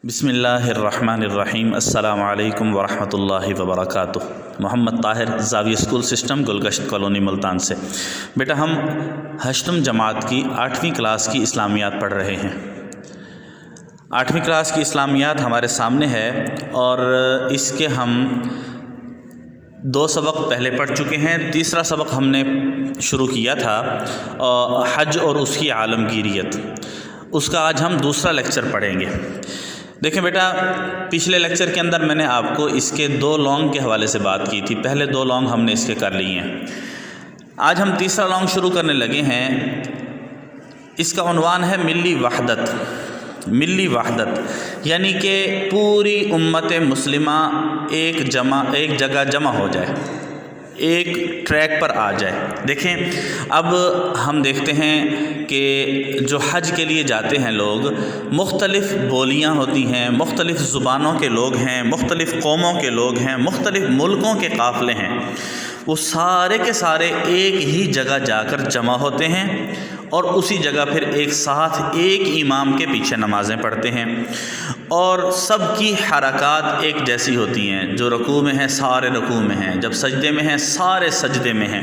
بسم اللہ الرحمن الرحیم۔ السلام علیکم ورحمۃ اللہ وبرکاتہ۔ محمد طاہر، زاویہ school system, Gulgasht colony, Multan سے۔ بیٹا ہم ہشتم جماعت کی 8ویں کلاس کی اسلامیات پڑھ رہے ہیں۔ 8ویں کلاس کی اسلامیات ہمارے سامنے ہے اور اس کے ہم 2 سبق پہلے پڑھ چکے ہیں۔ تیسرا سبق ہم نے شروع کیا تھا حج اور اس کی عالمگیریت، اس کا آج ہم دوسرا لیکچر پڑھیں گے۔ دیکھیں بیٹا، پچھلے لیکچر کے اندر میں نے آپ کو اس کے 2 لانگ کے حوالے سے بات کی تھی۔ پہلے 2 لانگ ہم نے اس کے کر لی ہیں۔ آج ہم تیسرا لانگ شروع کرنے لگے ہیں۔ اس کا عنوان ہے ملی وحدت۔ ملی وحدت یعنی کہ پوری امت مسلمہ ایک جگہ جمع ہو جائے، ایک ٹریک پر آ جائے۔ دیکھیں اب ہم دیکھتے ہیں کہ جو حج کے لیے جاتے ہیں لوگ، مختلف بولیاں ہوتی ہیں، مختلف زبانوں کے لوگ ہیں، مختلف قوموں کے لوگ ہیں، مختلف ملکوں کے قافلے ہیں۔ وہ سارے کے سارے ایک ہی جگہ جا کر جمع ہوتے ہیں اور اسی جگہ پھر ایک ساتھ ایک امام کے پیچھے نمازیں پڑھتے ہیں، اور سب کی حرکات ایک جیسی ہوتی ہیں۔ جو رکوع میں ہیں سارے رکوع میں ہیں، جب سجدے میں ہیں سارے سجدے میں ہیں۔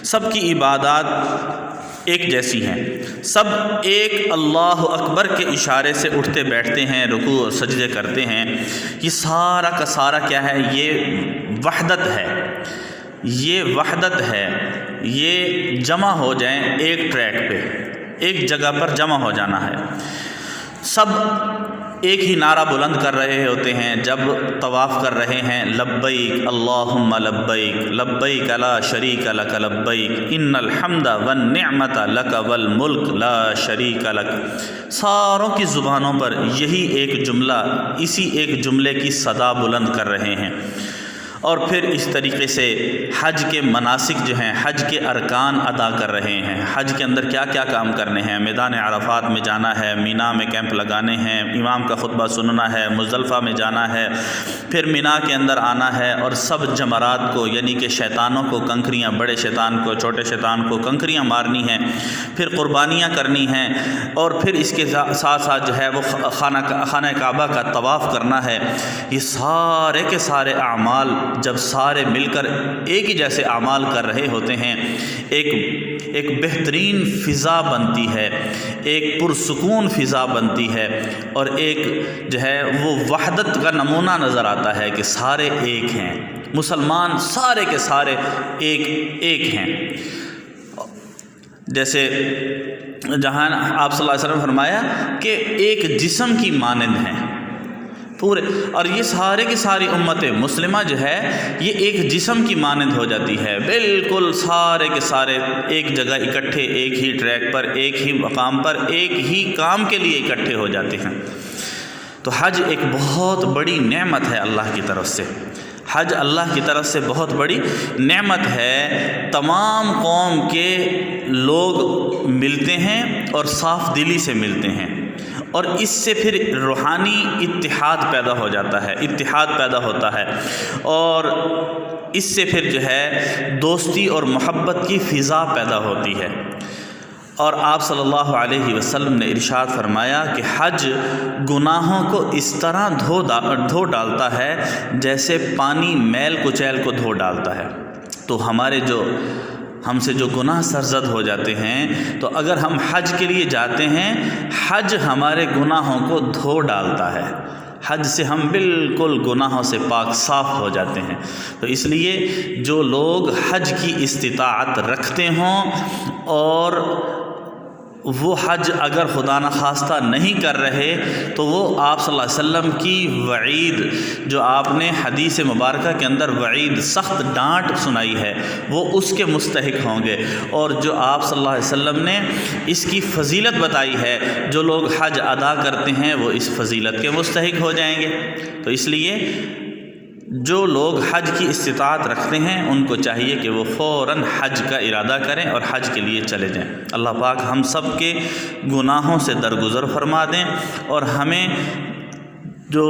سب کی عبادات ایک جیسی ہیں، سب ایک اللہ اکبر کے اشارے سے اٹھتے بیٹھتے ہیں، رکوع اور سجدے کرتے ہیں۔ یہ سارا کا سارا کیا ہے؟ یہ وحدت ہے، یہ وحدت ہے۔ یہ جمع ہو جائیں ایک ٹریک پہ، ایک جگہ پر جمع ہو جانا ہے۔ سب ایک ہی نعرہ بلند کر رہے ہوتے ہیں جب طواف کر رہے ہیں، لبیک اللہم لبیک، لبیک لا شریک لک لبیک، ان الحمد والنعمت لک والملک لا شریک لک۔ ساروں کی زبانوں پر یہی ایک جملہ، اسی ایک جملے کی صدا بلند کر رہے ہیں۔ اور پھر اس طریقے سے حج کے مناسک جو ہیں، حج کے ارکان ادا کر رہے ہیں۔ حج کے اندر کیا کیا کام کرنے ہیں؟ میدان عرفات میں جانا ہے، مینا میں کیمپ لگانے ہیں، امام کا خطبہ سننا ہے، مزدلفہ میں جانا ہے، پھر مینا کے اندر آنا ہے اور سب جمرات کو یعنی کہ شیطانوں کو کنکریاں، بڑے شیطان کو، چھوٹے شیطان کو کنکریاں مارنی ہیں، پھر قربانیاں کرنی ہیں، اور پھر اس کے ساتھ ساتھ جو ہے وہ خانہ کعبہ کا طواف کرنا ہے۔ یہ سارے کے سارے اعمال جب سارے مل کر ایک ہی جیسے اعمال کر رہے ہوتے ہیں، ایک بہترین فضا بنتی ہے، ایک پرسکون فضا بنتی ہے، اور ایک جو ہے وہ وحدت کا نمونہ نظر آتا ہے کہ سارے ایک ہیں، مسلمان سارے کے سارے ایک ہیں۔ جیسے جہاں آپ صلی اللہ علیہ وسلم نے فرمایا کہ ایک جسم کی مانند ہیں پورے، اور یہ سارے کی ساری امت مسلمہ جو ہے یہ ایک جسم کی مانند ہو جاتی ہے، بالکل سارے کے سارے ایک جگہ اکٹھے، ایک ہی ٹریک پر، ایک ہی مقام پر، ایک ہی کام کے لیے اکٹھے ہو جاتے ہیں۔ تو حج ایک بہت بڑی نعمت ہے اللہ کی طرف سے۔ حج اللہ کی طرف سے بہت بڑی نعمت ہے۔ تمام قوم کے لوگ ملتے ہیں اور صاف دلی سے ملتے ہیں، اور اس سے پھر روحانی اتحاد پیدا ہو جاتا ہے، اتحاد پیدا ہوتا ہے، اور اس سے پھر جو ہے دوستی اور محبت کی فضا پیدا ہوتی ہے۔ اور آپ صلی اللہ علیہ وسلم نے ارشاد فرمایا کہ حج گناہوں کو اس طرح دھو ڈالتا ہے جیسے پانی میل کچیل کو دھو ڈالتا ہے۔ تو ہم سے جو گناہ سرزد ہو جاتے ہیں، تو اگر ہم حج کے لیے جاتے ہیں، حج ہمارے گناہوں کو دھو ڈالتا ہے۔ حج سے ہم بالکل گناہوں سے پاک صاف ہو جاتے ہیں۔ تو اس لیے جو لوگ حج کی استطاعت رکھتے ہوں اور وہ حج اگر خدا نخواستہ نہیں کر رہے، تو وہ آپ صلی اللہ علیہ وسلم کی وعید، جو آپ نے حدیث مبارکہ کے اندر وعید، سخت ڈانٹ سنائی ہے، وہ اس کے مستحق ہوں گے۔ اور جو آپ صلی اللہ علیہ وسلم نے اس کی فضیلت بتائی ہے، جو لوگ حج ادا کرتے ہیں وہ اس فضیلت کے مستحق ہو جائیں گے۔ تو اس لیے جو لوگ حج کی استطاعت رکھتے ہیں ان کو چاہیے کہ وہ فوراً حج کا ارادہ کریں اور حج کے لیے چلے جائیں۔ اللہ پاک ہم سب کے گناہوں سے درگزر فرما دیں، اور ہمیں جو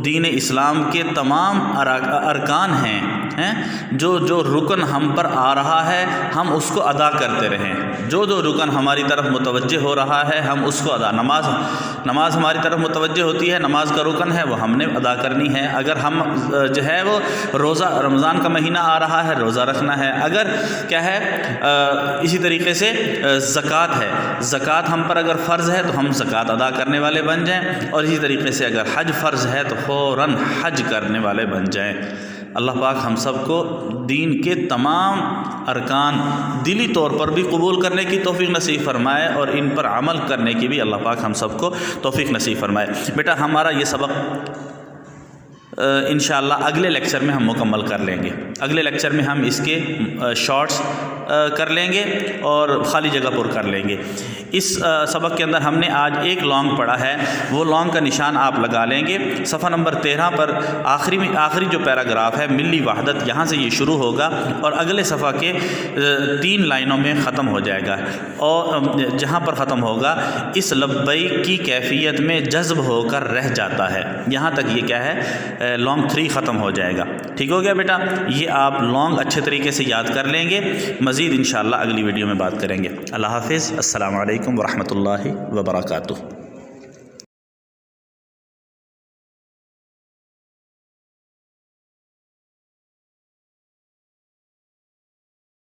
دین اسلام کے تمام ارکان ہیں ہیں جو جو رکن ہم پر آ رہا ہے ہم اس کو ادا کرتے رہیں، جو جو رکن ہماری طرف متوجہ ہو رہا ہے ہم اس کو نماز ہماری طرف متوجہ ہوتی ہے، نماز کا رکن ہے وہ ہم نے ادا کرنی ہے۔ اگر ہم جو ہے وہ روزہ، رمضان کا مہینہ آ رہا ہے روزہ رکھنا ہے، اگر کیا ہے اسی طریقے سے زکوٰۃ ہے، زکوٰۃ ہم پر اگر فرض ہے تو ہم زکوٰۃ ادا کرنے والے بن جائیں، اور اسی طریقے سے اگر حج فرض ہے تو فوراً حج کرنے والے بن جائیں۔ اللہ پاک ہم سب کو دین کے تمام ارکان دلی طور پر بھی قبول کرنے کی توفیق نصیب فرمائے، اور ان پر عمل کرنے کی بھی اللہ پاک ہم سب کو توفیق نصیب فرمائے۔ بیٹا ہمارا یہ سبق انشاءاللہ اگلے لیکچر میں ہم مکمل کر لیں گے، اگلے لیکچر میں ہم اس کے شارٹس کر لیں گے اور خالی جگہ پر کر لیں گے۔ اس سبق کے اندر ہم نے آج ایک لانگ پڑھا ہے، وہ لانگ کا نشان آپ لگا لیں گے صفحہ نمبر 13 پر، آخری جو پیراگراف ہے ملی وحدت، یہاں سے یہ شروع ہوگا اور اگلے صفحہ کے 3 لائنوں میں ختم ہو جائے گا، اور جہاں پر ختم ہوگا اس لبیک کی کیفیت میں جذب ہو کر رہ جاتا ہے، یہاں تک یہ کیا ہے لانگ 3 ختم ہو جائے گا۔ ٹھیک ہو گیا بیٹا، یہ آپ لانگ اچھے طریقے سے یاد کر لیں گے، مزید انشاءاللہ اگلی ویڈیو میں بات کریں گے۔ اللہ حافظ، السلام علیکم ورحمۃ اللہ وبرکاتہ۔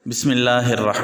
بسم اللہ الرحمن